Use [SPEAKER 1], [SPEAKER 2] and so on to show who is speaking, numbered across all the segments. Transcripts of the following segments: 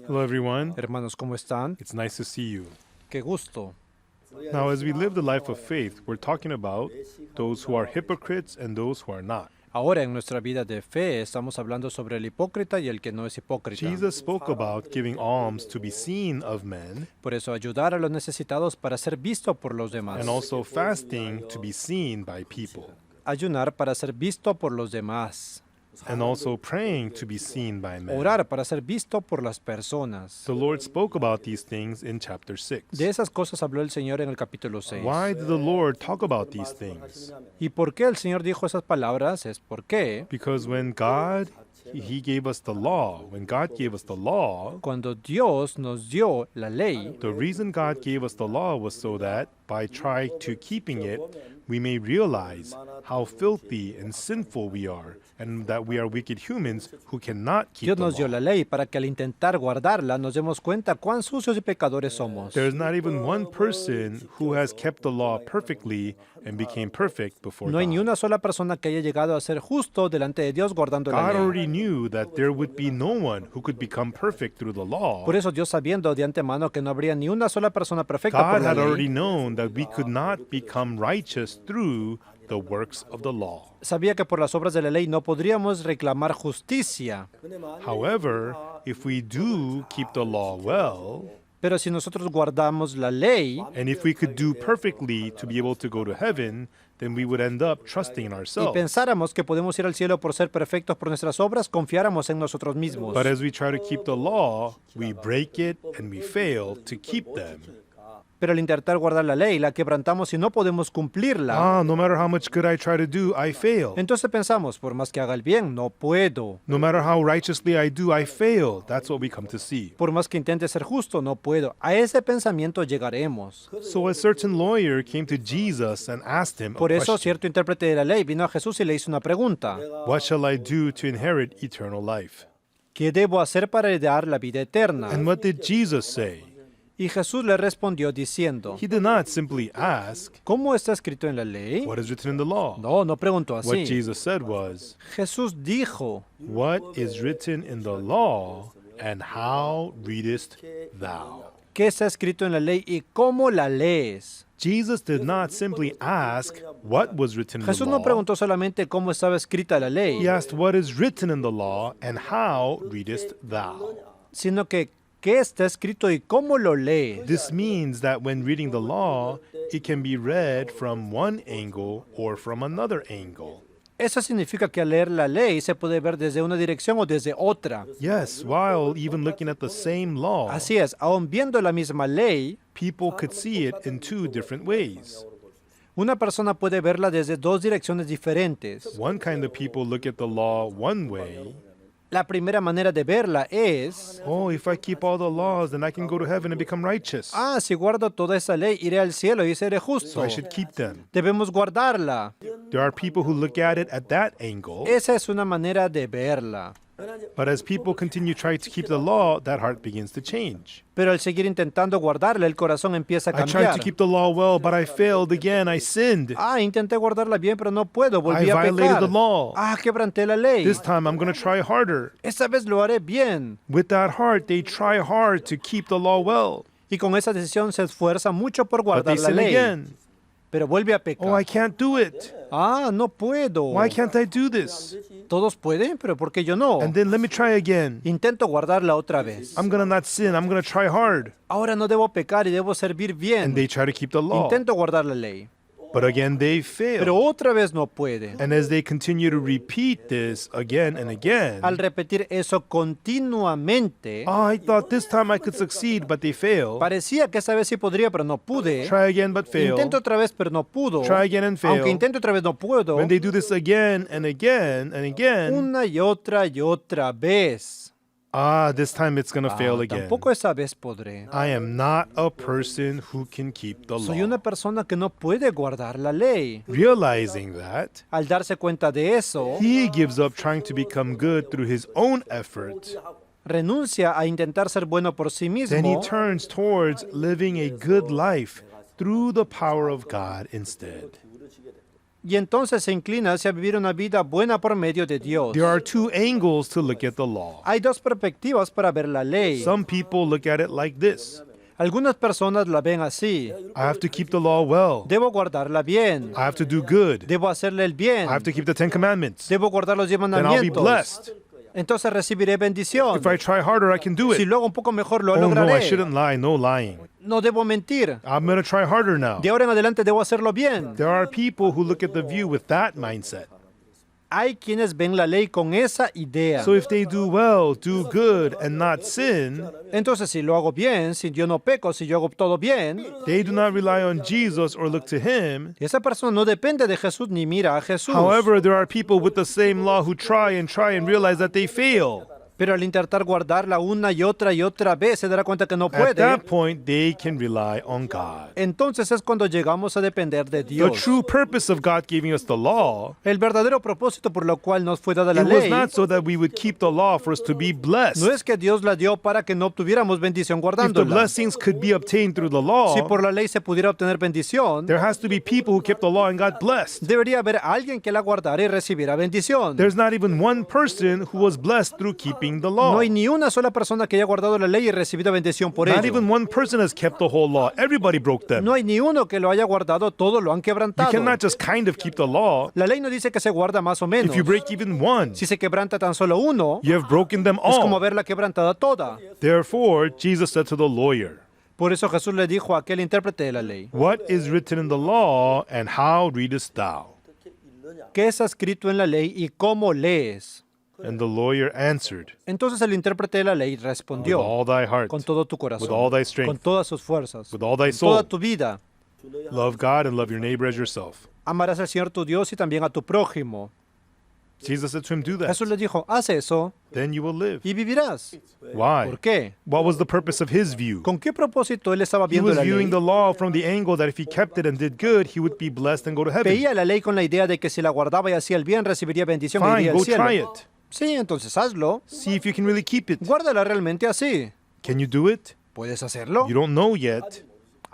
[SPEAKER 1] Hello, everyone.
[SPEAKER 2] Hermanos, ¿cómo están?
[SPEAKER 1] It's nice to see you.
[SPEAKER 2] Qué gusto.
[SPEAKER 1] Now, as we live the life of faith, we're talking about those who are hypocrites and those who are not.
[SPEAKER 2] Ahora en nuestra vida de fe estamos hablando sobre el hipócrita y el que no es hipócrita.
[SPEAKER 1] Jesus spoke about giving alms to be seen of men
[SPEAKER 2] Por eso ayudar a los necesitados para ser visto por los demás.
[SPEAKER 1] and also fasting to be seen by people
[SPEAKER 2] Ayunar para ser visto por los demás.
[SPEAKER 1] and also praying to be seen by men.
[SPEAKER 2] Orar para ser visto por las personas.
[SPEAKER 1] The Lord spoke about these things in chapter 6.
[SPEAKER 2] De esas cosas habló el Señor en el capítulo 6.
[SPEAKER 1] Why did the Lord talk about these things?
[SPEAKER 2] ¿Y por qué el Señor dijo esas palabras? Es porque
[SPEAKER 1] Because when God, He gave us the law, when God gave us the law,
[SPEAKER 2] cuando Dios nos dio la ley,
[SPEAKER 1] the reason God gave us the law was so that by trying to keeping it, we may realize how filthy and sinful we are, and that we are wicked humans who cannot keep
[SPEAKER 2] Dios
[SPEAKER 1] the
[SPEAKER 2] nos dio
[SPEAKER 1] law.
[SPEAKER 2] la ley para que al intentar guardarla nos demos cuenta cuán sucios y pecadores somos.
[SPEAKER 1] There's not even one person who has kept the law perfectly and became perfect before
[SPEAKER 2] No hay ni
[SPEAKER 1] God.
[SPEAKER 2] una sola persona que haya llegado a ser justo delante de Dios guardando la
[SPEAKER 1] God
[SPEAKER 2] ley.
[SPEAKER 1] already knew that there would be no one who could become perfect through the law.
[SPEAKER 2] Por eso Dios, sabiendo de antemano que no habría ni una sola persona perfecta por
[SPEAKER 1] God
[SPEAKER 2] la
[SPEAKER 1] had already
[SPEAKER 2] ley,
[SPEAKER 1] known that we could not become righteous through the works of the law.
[SPEAKER 2] sabía que por las obras de la ley no podríamos reclamar justicia.
[SPEAKER 1] However, if we do keep the law well,
[SPEAKER 2] Pero si nosotros guardamos la ley
[SPEAKER 1] and if we could do perfectly to be able to go to heaven, then we would end up trusting in
[SPEAKER 2] y
[SPEAKER 1] ourselves.
[SPEAKER 2] pensáramos que podemos ir al cielo por ser perfectos por nuestras obras, confiáramos en nosotros mismos.
[SPEAKER 1] But as we try to keep the law, we break it and we fail to keep them.
[SPEAKER 2] Pero al intentar guardar la ley, la quebrantamos y no podemos cumplirla.
[SPEAKER 1] No matter how much good I try to do, I fail.
[SPEAKER 2] Entonces pensamos, por más que haga el bien, no puedo.
[SPEAKER 1] No matter how righteously I do, I fail. That's what we come to see.
[SPEAKER 2] Por más que intente ser justo, no puedo. A ese pensamiento llegaremos.
[SPEAKER 1] So a certain lawyer came to Jesus and asked him a
[SPEAKER 2] Por eso,
[SPEAKER 1] question.
[SPEAKER 2] cierto intérprete de la ley vino a Jesús y le hizo una pregunta.
[SPEAKER 1] What shall I do to inherit eternal life?
[SPEAKER 2] ¿Qué debo hacer para heredar la vida eterna?
[SPEAKER 1] And what did Jesus say?
[SPEAKER 2] Y Jesús le respondió diciendo,
[SPEAKER 1] He did not simply ask,
[SPEAKER 2] ¿cómo está escrito en la ley?
[SPEAKER 1] what is written in the law?
[SPEAKER 2] No preguntó
[SPEAKER 1] What
[SPEAKER 2] así.
[SPEAKER 1] Jesus said was,
[SPEAKER 2] Jesús dijo,
[SPEAKER 1] what is written in the law, and how readest thou?
[SPEAKER 2] ¿qué está escrito en la ley y cómo la lees?
[SPEAKER 1] Jesus did not simply ask what was written in the
[SPEAKER 2] Jesús no
[SPEAKER 1] law.
[SPEAKER 2] preguntó solamente cómo estaba escrita la ley,
[SPEAKER 1] He asked what is written in the law, and how readest thou?
[SPEAKER 2] sino que qué está escrito y cómo lo lees.
[SPEAKER 1] This means that when reading the law, it can be read from one angle or from another angle.
[SPEAKER 2] Eso significa que al leer la ley se puede ver desde una dirección o desde otra.
[SPEAKER 1] Yes, while even looking at the same law,
[SPEAKER 2] Así es, aun viendo la misma ley,
[SPEAKER 1] people could see it in two different ways.
[SPEAKER 2] una persona puede verla desde dos direcciones diferentes.
[SPEAKER 1] One kind of people look at the law one way.
[SPEAKER 2] La primera manera de verla es,
[SPEAKER 1] Oh, if I keep all the laws, then I can go to heaven and become righteous.
[SPEAKER 2] si guardo toda esa ley, iré al cielo y seré
[SPEAKER 1] So
[SPEAKER 2] justo.
[SPEAKER 1] I should keep them.
[SPEAKER 2] Debemos guardarla.
[SPEAKER 1] There are people who look at it at that angle.
[SPEAKER 2] Esa es una manera de verla.
[SPEAKER 1] But as people continue trying to keep the law, that heart begins to change.
[SPEAKER 2] Pero al seguir intentando guardarla, el corazón empieza a
[SPEAKER 1] I tried
[SPEAKER 2] cambiar.
[SPEAKER 1] to keep the law well, but I failed again. I sinned.
[SPEAKER 2] Intenté guardarla bien, pero no puedo. Volví
[SPEAKER 1] I
[SPEAKER 2] a
[SPEAKER 1] violated
[SPEAKER 2] pecar.
[SPEAKER 1] the law.
[SPEAKER 2] Quebranté la ley.
[SPEAKER 1] This time I'm going to try harder.
[SPEAKER 2] Esta vez lo haré bien.
[SPEAKER 1] With that heart, they try hard to keep the law well.
[SPEAKER 2] Y con esa decisión se esfuerza mucho por
[SPEAKER 1] But they
[SPEAKER 2] guardar la
[SPEAKER 1] sin
[SPEAKER 2] ley.
[SPEAKER 1] again.
[SPEAKER 2] Pero vuelve a pecar.
[SPEAKER 1] Oh, I can't do it.
[SPEAKER 2] No puedo.
[SPEAKER 1] Why can't I do this?
[SPEAKER 2] Todos pueden, pero ¿por qué yo no?
[SPEAKER 1] And then let me try again.
[SPEAKER 2] Intento guardarla otra vez.
[SPEAKER 1] I'm going to not sin. I'm going to try hard.
[SPEAKER 2] Ahora no debo pecar y debo servir bien.
[SPEAKER 1] And they try to keep the law.
[SPEAKER 2] Intento guardar la ley.
[SPEAKER 1] But again, they
[SPEAKER 2] Pero
[SPEAKER 1] fail.
[SPEAKER 2] otra vez no puede.
[SPEAKER 1] And as they continue to repeat this again and again,
[SPEAKER 2] Al repetir eso continuamente,
[SPEAKER 1] I thought this time I could succeed, but they fail.
[SPEAKER 2] parecía que esa vez sí podría, pero no pude.
[SPEAKER 1] Try again, but fail.
[SPEAKER 2] Intento otra vez, pero no pudo.
[SPEAKER 1] Try again and fail.
[SPEAKER 2] Aunque intento otra vez, no puedo.
[SPEAKER 1] When they do this again and again and again,
[SPEAKER 2] Una y otra vez.
[SPEAKER 1] this time it's going to fail again.
[SPEAKER 2] Tampoco esa vez podré.
[SPEAKER 1] I am not a person who can keep the
[SPEAKER 2] Soy
[SPEAKER 1] law.
[SPEAKER 2] una persona que no puede guardar la ley.
[SPEAKER 1] Realizing that,
[SPEAKER 2] Al darse cuenta de eso,
[SPEAKER 1] he gives up trying to become good through his own effort.
[SPEAKER 2] renuncia a intentar ser bueno por sí
[SPEAKER 1] Then he
[SPEAKER 2] mismo
[SPEAKER 1] turns towards living a good life through the power of God instead.
[SPEAKER 2] y entonces se inclina hacia vivir una vida buena por medio de Dios.
[SPEAKER 1] There are two angles to look at the law.
[SPEAKER 2] Hay dos perspectivas para ver la ley.
[SPEAKER 1] Some people look at it like this.
[SPEAKER 2] Algunas personas la ven así.
[SPEAKER 1] I have to keep the law well.
[SPEAKER 2] Debo guardarla bien.
[SPEAKER 1] I have to do good.
[SPEAKER 2] Debo hacerle el bien.
[SPEAKER 1] I have to keep the 10 Commandments.
[SPEAKER 2] Debo guardar los 10
[SPEAKER 1] Then I'll be
[SPEAKER 2] mandamientos.
[SPEAKER 1] blessed.
[SPEAKER 2] Entonces recibiré bendición.
[SPEAKER 1] If I try harder, I can do
[SPEAKER 2] Si
[SPEAKER 1] it.
[SPEAKER 2] lo hago un poco mejor, lo
[SPEAKER 1] Oh no, I
[SPEAKER 2] lograré.
[SPEAKER 1] shouldn't lie. No lying.
[SPEAKER 2] No debo mentir.
[SPEAKER 1] I'm going to try harder now.
[SPEAKER 2] De ahora en adelante debo hacerlo bien.
[SPEAKER 1] There are people who look at the view with that mindset.
[SPEAKER 2] Hay quienes ven la ley con esa idea.
[SPEAKER 1] So if they do well, do good, and not sin,
[SPEAKER 2] Entonces, si lo hago bien, si yo no peco, si yo hago todo bien,
[SPEAKER 1] they do not rely on Jesus or look to him.
[SPEAKER 2] esa persona no depende de Jesús ni mira a Jesús.
[SPEAKER 1] However, there are people with the same law who try and realize that they fail.
[SPEAKER 2] Pero al intentar guardarla una y otra vez, se dará cuenta que no
[SPEAKER 1] At
[SPEAKER 2] puede.
[SPEAKER 1] that point, they can rely on God.
[SPEAKER 2] Entonces es cuando llegamos a depender de
[SPEAKER 1] The
[SPEAKER 2] Dios.
[SPEAKER 1] true purpose of God giving us the law,
[SPEAKER 2] El verdadero propósito por lo cual nos fue dada la
[SPEAKER 1] it was
[SPEAKER 2] ley
[SPEAKER 1] not so that we would keep the law for us to be blessed.
[SPEAKER 2] no es que Dios la dio para que no obtuviéramos bendición
[SPEAKER 1] If the
[SPEAKER 2] guardándola.
[SPEAKER 1] blessings could be obtained through the law,
[SPEAKER 2] Si por la ley se pudiera obtener bendición,
[SPEAKER 1] there has to be people who kept the law and got blessed.
[SPEAKER 2] debería haber alguien que la guardara y recibiera bendición.
[SPEAKER 1] There's not even one person who was blessed through keeping the
[SPEAKER 2] No
[SPEAKER 1] law.
[SPEAKER 2] hay ni una sola persona que haya guardado la ley y recibido bendición por
[SPEAKER 1] Not
[SPEAKER 2] ello.
[SPEAKER 1] even one person has kept the whole law. Everybody broke them.
[SPEAKER 2] No hay ni uno que lo haya guardado, todos lo han
[SPEAKER 1] You
[SPEAKER 2] quebrantado.
[SPEAKER 1] cannot just kind of keep the law.
[SPEAKER 2] La ley no dice que se guarda más o menos.
[SPEAKER 1] If you break even one,
[SPEAKER 2] Si se quebranta tan solo uno,
[SPEAKER 1] you have broken them
[SPEAKER 2] es como
[SPEAKER 1] all.
[SPEAKER 2] haberla quebrantada toda.
[SPEAKER 1] Therefore, Jesus said to the lawyer,
[SPEAKER 2] Por eso Jesús le dijo a aquel intérprete de la ley,
[SPEAKER 1] "What is written in the law, and how readest thou?"
[SPEAKER 2] ¿qué está escrito en la ley y cómo lees?
[SPEAKER 1] And the lawyer answered,
[SPEAKER 2] Entonces el intérprete de la ley
[SPEAKER 1] "With
[SPEAKER 2] respondió,
[SPEAKER 1] all thy heart,
[SPEAKER 2] con todo tu corazón,
[SPEAKER 1] with all thy
[SPEAKER 2] con
[SPEAKER 1] strength,
[SPEAKER 2] todas sus fuerzas,
[SPEAKER 1] with all thy
[SPEAKER 2] con toda
[SPEAKER 1] soul,
[SPEAKER 2] tu vida.
[SPEAKER 1] love God and love your neighbor as yourself."
[SPEAKER 2] Amarás al Señor tu Dios y también a tu prójimo.
[SPEAKER 1] Jesus said to him, "Do that,
[SPEAKER 2] Jesús le dijo, haz eso
[SPEAKER 1] then you will live."
[SPEAKER 2] y vivirás.
[SPEAKER 1] Why?
[SPEAKER 2] ¿Por qué?
[SPEAKER 1] What was the purpose of his view?
[SPEAKER 2] ¿Con qué propósito él estaba
[SPEAKER 1] He
[SPEAKER 2] viendo
[SPEAKER 1] was
[SPEAKER 2] la
[SPEAKER 1] viewing
[SPEAKER 2] ley?
[SPEAKER 1] the law from the angle that if he kept it and did good, he would be blessed and go to heaven.
[SPEAKER 2] Veía la ley con la idea de que si la guardaba y hacía el bien, recibiría bendición y
[SPEAKER 1] Fine,
[SPEAKER 2] iría al
[SPEAKER 1] go
[SPEAKER 2] cielo.
[SPEAKER 1] try it.
[SPEAKER 2] Sí, entonces hazlo.
[SPEAKER 1] See if you can really keep it.
[SPEAKER 2] Guárdala realmente así.
[SPEAKER 1] Can you do it?
[SPEAKER 2] ¿Puedes hacerlo?
[SPEAKER 1] You don't know yet,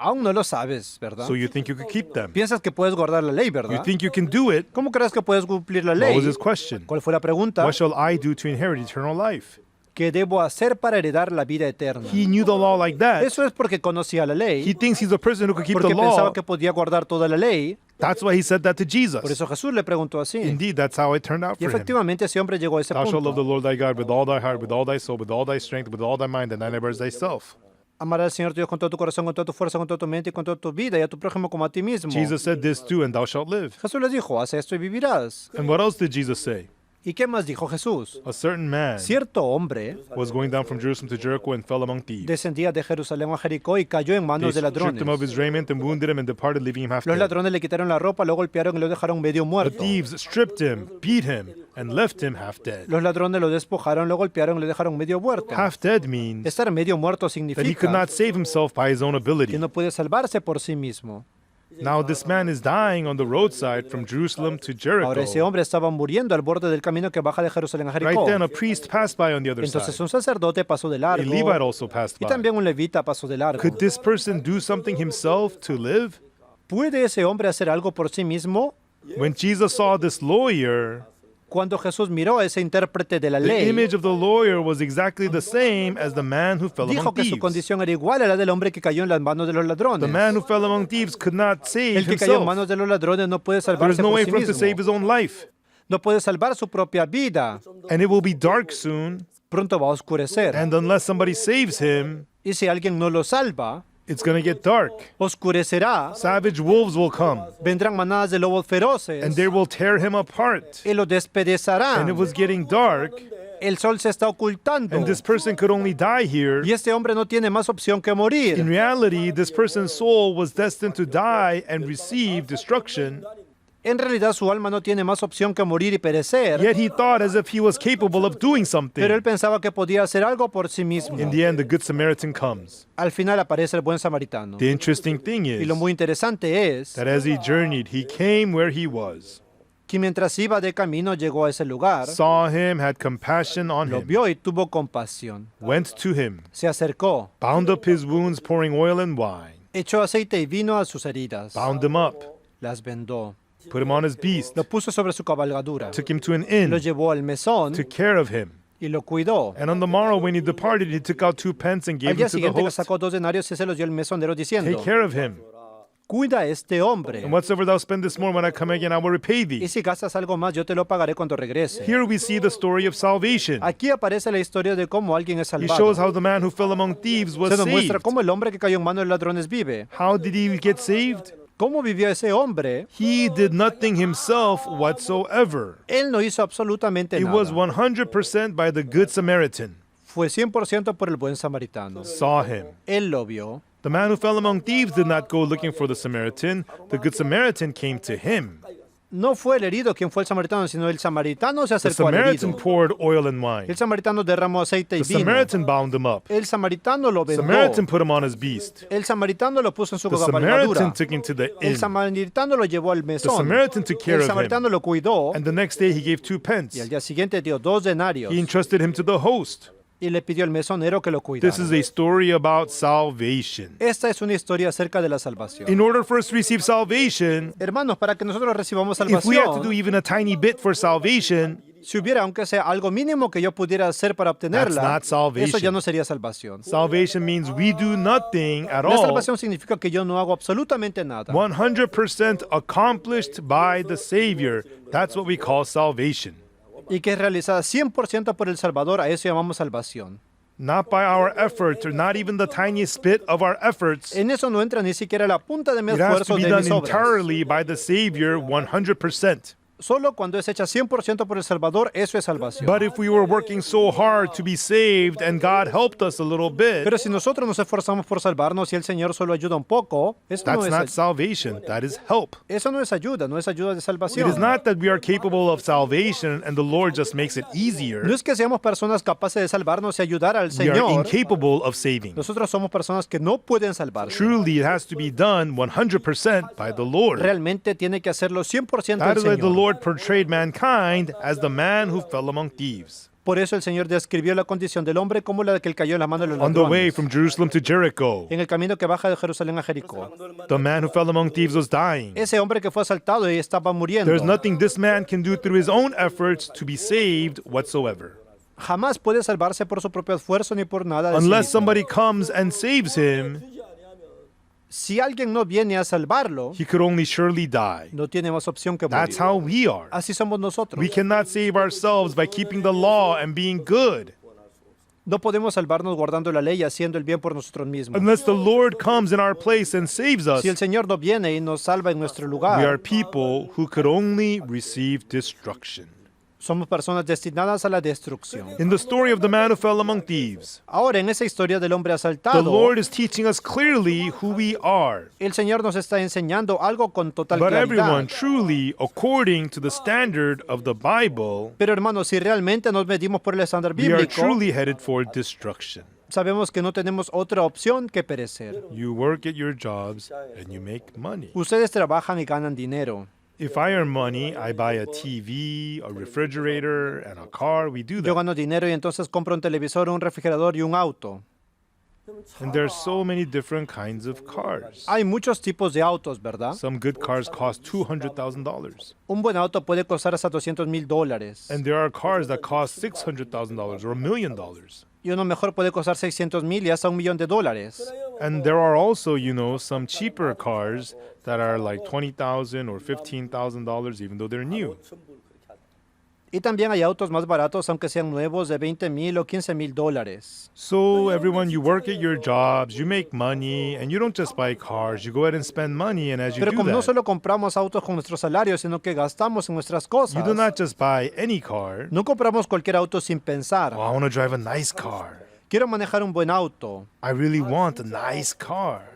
[SPEAKER 2] Aún no lo sabes, ¿verdad?
[SPEAKER 1] so you think you could keep them.
[SPEAKER 2] Piensas que puedes guardar la ley,
[SPEAKER 1] You
[SPEAKER 2] ¿verdad?
[SPEAKER 1] think you can do it.
[SPEAKER 2] ¿Cómo crees que puedes cumplir la
[SPEAKER 1] What
[SPEAKER 2] ley?
[SPEAKER 1] was his question?
[SPEAKER 2] ¿Cuál fue la pregunta?
[SPEAKER 1] What shall I do to inherit eternal life?
[SPEAKER 2] ¿Qué debo hacer para heredar la vida eterna?
[SPEAKER 1] He knew the law like that.
[SPEAKER 2] Eso es porque conocía la
[SPEAKER 1] He
[SPEAKER 2] ley,
[SPEAKER 1] thinks he's a person who could keep the
[SPEAKER 2] porque pensaba
[SPEAKER 1] law.
[SPEAKER 2] que podía guardar toda la ley.
[SPEAKER 1] That's why he said that to
[SPEAKER 2] Por
[SPEAKER 1] Jesus.
[SPEAKER 2] eso Jesús le preguntó así.
[SPEAKER 1] Indeed, that's how it turned out
[SPEAKER 2] Y
[SPEAKER 1] for him.
[SPEAKER 2] efectivamente ese hombre llegó a ese
[SPEAKER 1] Thou shalt love the
[SPEAKER 2] punto.
[SPEAKER 1] Lord thy God with all thy heart, with all thy soul, with all thy strength, with all thy mind, and thy neighbor as thyself.
[SPEAKER 2] Amarás al Señor tu Dios con todo tu corazón, con toda tu fuerza, con toda tu mente y con toda tu vida, y a tu prójimo como a ti mismo.
[SPEAKER 1] Jesus said this too, and thou shalt live.
[SPEAKER 2] Jesús le dijo, haz esto y vivirás.
[SPEAKER 1] And what else did Jesus say?
[SPEAKER 2] ¿Y qué más dijo Jesús?
[SPEAKER 1] A certain man
[SPEAKER 2] Cierto hombre
[SPEAKER 1] was going down from Jerusalem to Jericho and fell among thieves.
[SPEAKER 2] descendía de Jerusalén a Jericó y cayó en
[SPEAKER 1] They
[SPEAKER 2] manos de
[SPEAKER 1] stripped him of
[SPEAKER 2] ladrones.
[SPEAKER 1] his raiment and wounded him and departed, leaving him half
[SPEAKER 2] Los
[SPEAKER 1] dead.
[SPEAKER 2] ladrones le quitaron la ropa, lo golpearon y lo dejaron medio
[SPEAKER 1] The
[SPEAKER 2] muerto.
[SPEAKER 1] thieves stripped him, beat him, and left him half dead.
[SPEAKER 2] Los ladrones lo despojaron, lo golpearon y lo dejaron medio muerto.
[SPEAKER 1] Half dead means
[SPEAKER 2] Estar medio muerto
[SPEAKER 1] that he could
[SPEAKER 2] significa
[SPEAKER 1] not save himself by his own
[SPEAKER 2] que
[SPEAKER 1] ability.
[SPEAKER 2] no puede salvarse por sí mismo.
[SPEAKER 1] Now this man is dying on the roadside from Jerusalem to
[SPEAKER 2] Ahora ese
[SPEAKER 1] Jericho.
[SPEAKER 2] hombre estaba muriendo al borde del camino que baja de Jerusalén a
[SPEAKER 1] Right
[SPEAKER 2] Jericó.
[SPEAKER 1] then, a priest passed by on the other
[SPEAKER 2] Entonces
[SPEAKER 1] side.
[SPEAKER 2] un sacerdote pasó de
[SPEAKER 1] A
[SPEAKER 2] largo
[SPEAKER 1] Levite also passed
[SPEAKER 2] y
[SPEAKER 1] by.
[SPEAKER 2] también un levita pasó de largo.
[SPEAKER 1] Could this person do something himself to live?
[SPEAKER 2] ¿Puede ese hombre hacer algo por sí mismo?
[SPEAKER 1] When Jesus saw this lawyer,
[SPEAKER 2] Cuando Jesús miró a ese intérprete de la
[SPEAKER 1] the
[SPEAKER 2] ley,
[SPEAKER 1] image of the lawyer was exactly the same as the man who fell
[SPEAKER 2] dijo
[SPEAKER 1] among
[SPEAKER 2] que su
[SPEAKER 1] thieves.
[SPEAKER 2] condición era igual a la del hombre que cayó en las manos de los
[SPEAKER 1] The
[SPEAKER 2] ladrones.
[SPEAKER 1] man who fell among thieves could not save
[SPEAKER 2] El que cayó en
[SPEAKER 1] himself.
[SPEAKER 2] manos de los ladrones no puede
[SPEAKER 1] There is
[SPEAKER 2] salvarse
[SPEAKER 1] no
[SPEAKER 2] por
[SPEAKER 1] way
[SPEAKER 2] sí
[SPEAKER 1] for him to save
[SPEAKER 2] mismo.
[SPEAKER 1] his own life.
[SPEAKER 2] No puede salvar su propia vida.
[SPEAKER 1] And it will be dark soon.
[SPEAKER 2] Pronto va a oscurecer.
[SPEAKER 1] And unless somebody saves him,
[SPEAKER 2] Y si alguien no lo salva,
[SPEAKER 1] it's going to get dark.
[SPEAKER 2] oscurecerá.
[SPEAKER 1] Savage wolves will come,
[SPEAKER 2] Vendrán manadas de lobos feroces
[SPEAKER 1] and they will tear him apart.
[SPEAKER 2] y lo
[SPEAKER 1] And it
[SPEAKER 2] despedezarán.
[SPEAKER 1] was getting dark,
[SPEAKER 2] El sol se está ocultando.
[SPEAKER 1] and this person could only die here.
[SPEAKER 2] Y este hombre no tiene más opción que
[SPEAKER 1] In
[SPEAKER 2] morir.
[SPEAKER 1] reality, this person's soul was destined to die and receive destruction,
[SPEAKER 2] En realidad su alma no tiene más opción que morir y perecer.
[SPEAKER 1] yet he thought as if he was capable of doing
[SPEAKER 2] Pero él
[SPEAKER 1] something.
[SPEAKER 2] pensaba que podía hacer algo por sí mismo.
[SPEAKER 1] In the end, the Good Samaritan comes.
[SPEAKER 2] Al final aparece el buen samaritano.
[SPEAKER 1] The interesting thing
[SPEAKER 2] Y
[SPEAKER 1] is
[SPEAKER 2] lo muy interesante es
[SPEAKER 1] that as he journeyed, he came where he was,
[SPEAKER 2] que mientras iba de camino llegó a ese lugar,
[SPEAKER 1] saw him, had compassion on
[SPEAKER 2] lo
[SPEAKER 1] him,
[SPEAKER 2] vio y tuvo compasión.
[SPEAKER 1] went to him,
[SPEAKER 2] Se acercó,
[SPEAKER 1] bound up his wounds, pouring oil and wine,
[SPEAKER 2] echó aceite y vino a sus heridas,
[SPEAKER 1] bound him up,
[SPEAKER 2] las vendó,
[SPEAKER 1] put him on his beast,
[SPEAKER 2] lo puso sobre su cabalgadura,
[SPEAKER 1] took him to an
[SPEAKER 2] lo
[SPEAKER 1] inn,
[SPEAKER 2] llevó al mesón
[SPEAKER 1] took care of him.
[SPEAKER 2] y lo cuidó.
[SPEAKER 1] And on the morrow, when he departed, he took out 2 pence and
[SPEAKER 2] Al
[SPEAKER 1] gave
[SPEAKER 2] día
[SPEAKER 1] them to the
[SPEAKER 2] siguiente
[SPEAKER 1] host.
[SPEAKER 2] sacó 2 denarios y se los dio al mesonero diciendo,
[SPEAKER 1] Take care of him.
[SPEAKER 2] cuida a este hombre,
[SPEAKER 1] And whatsoever thou spendest more, when I come again, I will repay
[SPEAKER 2] y
[SPEAKER 1] thee.
[SPEAKER 2] si gastas algo más, yo te lo pagaré cuando regrese.
[SPEAKER 1] Here we see the story of salvation.
[SPEAKER 2] Aquí aparece la historia de cómo alguien es
[SPEAKER 1] He shows
[SPEAKER 2] salvado.
[SPEAKER 1] how the man who fell among thieves was
[SPEAKER 2] Se nos muestra
[SPEAKER 1] saved.
[SPEAKER 2] cómo el hombre que cayó en manos de ladrones vive.
[SPEAKER 1] How did he get saved?
[SPEAKER 2] ¿Cómo vivió ese hombre?
[SPEAKER 1] He did nothing himself whatsoever.
[SPEAKER 2] Él no hizo absolutamente
[SPEAKER 1] It was
[SPEAKER 2] nada.
[SPEAKER 1] 100% by the Good Samaritan.
[SPEAKER 2] Fue 100% por el buen samaritano.
[SPEAKER 1] Saw him.
[SPEAKER 2] Él lo vio.
[SPEAKER 1] The man who fell among thieves did not go looking for the Samaritan. The Good Samaritan came to him.
[SPEAKER 2] No fue el herido quien fue el samaritano, sino el samaritano se
[SPEAKER 1] The
[SPEAKER 2] acercó al
[SPEAKER 1] Samaritan
[SPEAKER 2] herido.
[SPEAKER 1] poured oil and wine.
[SPEAKER 2] El samaritano derramó aceite y
[SPEAKER 1] The
[SPEAKER 2] vino.
[SPEAKER 1] Samaritan bound him up.
[SPEAKER 2] El samaritano lo
[SPEAKER 1] The
[SPEAKER 2] vendó.
[SPEAKER 1] Samaritan put him on his beast.
[SPEAKER 2] El samaritano lo puso en su
[SPEAKER 1] The
[SPEAKER 2] cabalgadura.
[SPEAKER 1] Samaritan took him to the
[SPEAKER 2] El
[SPEAKER 1] inn.
[SPEAKER 2] samaritano lo llevó al
[SPEAKER 1] The
[SPEAKER 2] mesón.
[SPEAKER 1] Samaritan took care
[SPEAKER 2] El
[SPEAKER 1] of
[SPEAKER 2] samaritano
[SPEAKER 1] him.
[SPEAKER 2] lo cuidó
[SPEAKER 1] And the next day he gave 2
[SPEAKER 2] y
[SPEAKER 1] pence.
[SPEAKER 2] al día siguiente dio 2 denarios
[SPEAKER 1] He entrusted him to the host.
[SPEAKER 2] y le pidió al mesonero que lo
[SPEAKER 1] This
[SPEAKER 2] cuidara.
[SPEAKER 1] is a story about salvation.
[SPEAKER 2] Esta es una historia acerca de la salvación.
[SPEAKER 1] In order for us to receive salvation,
[SPEAKER 2] Hermanos, para que nosotros recibamos
[SPEAKER 1] if we have to do
[SPEAKER 2] salvación,
[SPEAKER 1] even a tiny bit for salvation,
[SPEAKER 2] si hubiera aunque sea algo mínimo que yo pudiera hacer para obtenerla,
[SPEAKER 1] not salvation.
[SPEAKER 2] eso ya no sería salvación.
[SPEAKER 1] salvation means we do nothing at
[SPEAKER 2] La
[SPEAKER 1] all.
[SPEAKER 2] salvación significa que yo no hago absolutamente nada.
[SPEAKER 1] 100% accomplished by the Savior. That's what we call salvation.
[SPEAKER 2] Y que es realizada 100% por el Salvador, a eso llamamos salvación.
[SPEAKER 1] Not by our efforts, or not even the tiniest bit of our efforts.
[SPEAKER 2] En eso no entra ni siquiera la punta de mi
[SPEAKER 1] It has to
[SPEAKER 2] esfuerzo
[SPEAKER 1] be
[SPEAKER 2] de
[SPEAKER 1] done
[SPEAKER 2] mis obras.
[SPEAKER 1] entirely by the Savior 100%.
[SPEAKER 2] Solo cuando es hecha 100% por el Salvador, eso es salvación.
[SPEAKER 1] But if we were working so hard to be saved and God helped us a little bit,
[SPEAKER 2] Pero si nosotros nos esforzamos por salvarnos y el Señor solo ayuda un poco,
[SPEAKER 1] that's not salvation, that is help.
[SPEAKER 2] eso no es ayuda, no es ayuda de
[SPEAKER 1] It
[SPEAKER 2] salvación.
[SPEAKER 1] is not that we are capable of salvation and the Lord just makes it easier.
[SPEAKER 2] No es que seamos personas capaces de salvarnos y ayudar al
[SPEAKER 1] We are
[SPEAKER 2] Señor.
[SPEAKER 1] incapable of saving.
[SPEAKER 2] Nosotros somos personas que no pueden salvarse.
[SPEAKER 1] Truly, it has to be done 100% by the Lord.
[SPEAKER 2] Realmente tiene que hacerlo 100%
[SPEAKER 1] That
[SPEAKER 2] el
[SPEAKER 1] is why the
[SPEAKER 2] Señor.
[SPEAKER 1] Lord portrayed mankind as the man who fell among thieves.
[SPEAKER 2] Por eso el Señor describió la condición del hombre como la de que él cayó en las manos de los
[SPEAKER 1] On the way
[SPEAKER 2] ladrones.
[SPEAKER 1] from Jerusalem to Jericho,
[SPEAKER 2] En el camino que baja de Jerusalén a Jericó.
[SPEAKER 1] the man who fell among thieves was dying.
[SPEAKER 2] Ese hombre que fue asaltado y estaba muriendo.
[SPEAKER 1] There's nothing this man can do through his own efforts to be saved whatsoever.
[SPEAKER 2] Jamás puede salvarse por su propio esfuerzo ni por nada de sí
[SPEAKER 1] Unless
[SPEAKER 2] mismo.
[SPEAKER 1] somebody comes and saves him,
[SPEAKER 2] Si alguien no viene a salvarlo,
[SPEAKER 1] he could only surely die.
[SPEAKER 2] no tiene más opción que
[SPEAKER 1] That's
[SPEAKER 2] morir.
[SPEAKER 1] how we are.
[SPEAKER 2] Así somos nosotros.
[SPEAKER 1] We cannot save ourselves by keeping the law and being good.
[SPEAKER 2] No podemos salvarnos guardando la ley y haciendo el bien por nosotros mismos.
[SPEAKER 1] Unless the Lord comes in our place and saves us,
[SPEAKER 2] Si el Señor no viene y nos salva en nuestro
[SPEAKER 1] we are
[SPEAKER 2] lugar,
[SPEAKER 1] people who could only receive destruction.
[SPEAKER 2] somos personas destinadas a la destrucción.
[SPEAKER 1] In the story of the man who fell among thieves,
[SPEAKER 2] Ahora, en esa historia del hombre
[SPEAKER 1] the
[SPEAKER 2] asaltado,
[SPEAKER 1] Lord is teaching us clearly who we are.
[SPEAKER 2] el Señor nos está enseñando algo con total
[SPEAKER 1] But everyone,
[SPEAKER 2] claridad.
[SPEAKER 1] truly, according to the standard of the Bible,
[SPEAKER 2] Pero hermanos, si realmente nos medimos por el estándar
[SPEAKER 1] we are
[SPEAKER 2] bíblico,
[SPEAKER 1] truly headed for destruction.
[SPEAKER 2] sabemos que no tenemos otra opción que perecer.
[SPEAKER 1] You work at your jobs and you make money.
[SPEAKER 2] Ustedes trabajan y ganan dinero.
[SPEAKER 1] If I earn money, I buy a TV, a refrigerator, and a car. We do
[SPEAKER 2] Yo
[SPEAKER 1] that.
[SPEAKER 2] gano dinero y entonces compro un televisor, un refrigerador y un auto.
[SPEAKER 1] And there's so many different kinds of cars.
[SPEAKER 2] Hay muchos tipos de autos, ¿verdad?
[SPEAKER 1] Some good cars cost $200,000.
[SPEAKER 2] Un buen auto puede costar hasta $200,000
[SPEAKER 1] And there are cars that cost $600,000 or $1 million.
[SPEAKER 2] y uno mejor puede costar $600,000 y hasta $1,000,000.
[SPEAKER 1] And there are also, some cheaper cars that are like $20,000 or $15,000, even though they're new.
[SPEAKER 2] Y también hay autos más baratos, aunque sean nuevos, de $20,000 o $15,000.
[SPEAKER 1] So everyone, you work at your jobs, you make money, and you don't just buy cars. You go ahead and spend money, and as you
[SPEAKER 2] Pero
[SPEAKER 1] do
[SPEAKER 2] como no
[SPEAKER 1] that,
[SPEAKER 2] solo compramos autos con nuestros salarios, sino que gastamos en nuestras
[SPEAKER 1] you
[SPEAKER 2] cosas.
[SPEAKER 1] do not just buy any car.
[SPEAKER 2] No compramos cualquier auto sin pensar.
[SPEAKER 1] Oh, I want to drive a nice car.
[SPEAKER 2] Quiero manejar un buen auto.
[SPEAKER 1] I really want a nice car,